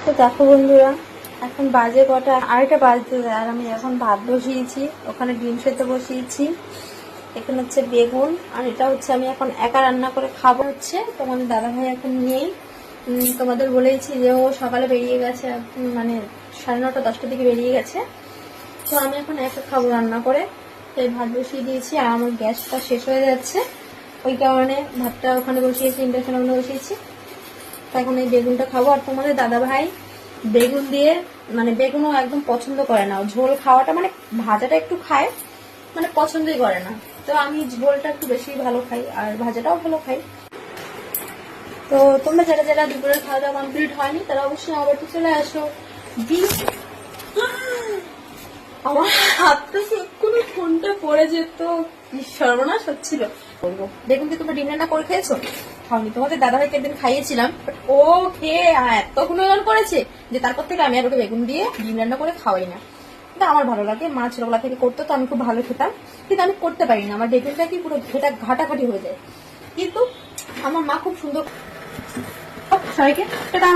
তো দেখো বন্ধুরা, এখন বাজে কটা, 2:30 বাজতে যায়, আর আমি এখন ভাত বসিয়েছি, ওখানে ডিম সেদ্ধ বসিয়েছি, এখানে হচ্ছে বেগুন, আর এটা হচ্ছে আমি এখন একা রান্না করে খাবো। হচ্ছে তোমাদের দাদাভাই এখন নেই, তোমাদের বলেইছি যে ও সকালে বেরিয়ে গেছে, মানে 9:30 10টার দিকে বেরিয়ে গেছে। তো আমি এখন একা খাবো রান্না করে, তাই ভাত বসিয়ে দিয়েছি, আর আমার গ্যাসটা শেষ হয়ে যাচ্ছে, ওই কারণে ভাতটা ওখানে বসিয়েছি, ইন্ডাকশনের ওখানে বসিয়েছি। এখন এই বেগুনটা খাবো। আর তোমাদের দাদা ভাই বেগুন দিয়ে, মানে বেগুনও একদম পছন্দ করে না, ঝোল খাওয়াটা, মানে ভাজাটা একটু খায়, মানে পছন্দই করে না। তো আমি ঝোলটা একটু বেশি ভালো খাই, আর ভাজাটাও ভালো খাই। তো তোমরা যারা যারা দুপুরের খাওয়া দাওয়া কমপ্লিট হয়নি তারা অবশ্যই আমার বাড়িতে চলে আসো। আমার হাত থেকে এক্ষুনি ফোনটা পড়ে যেত, কি সর্বনাশ হচ্ছিল। বেগুন দিয়ে তোমরা ডিম রান্না করে খেয়েছো? খাওনি। তোমাদের দাদাভাইকে একদিন খাইয়েছিলাম, ও খেয়ে এত গুণগান করেছে যে তারপর থেকে আমি আর ওকে বেগুন দিয়ে ডিম রান্না করে খাওয়াই না। কিন্তু আমার ভালো লাগে, মা ছোটবেলা থেকে করতো, তো আমি খুব ভালো খেতাম, কিন্তু আমি করতে পারি না, আমার বেগুনটা কি পুরো ঘাটাঘাটি হয়ে যায়। কিন্তু আমার মা খুব সুন্দর। সবাইকে টাটা।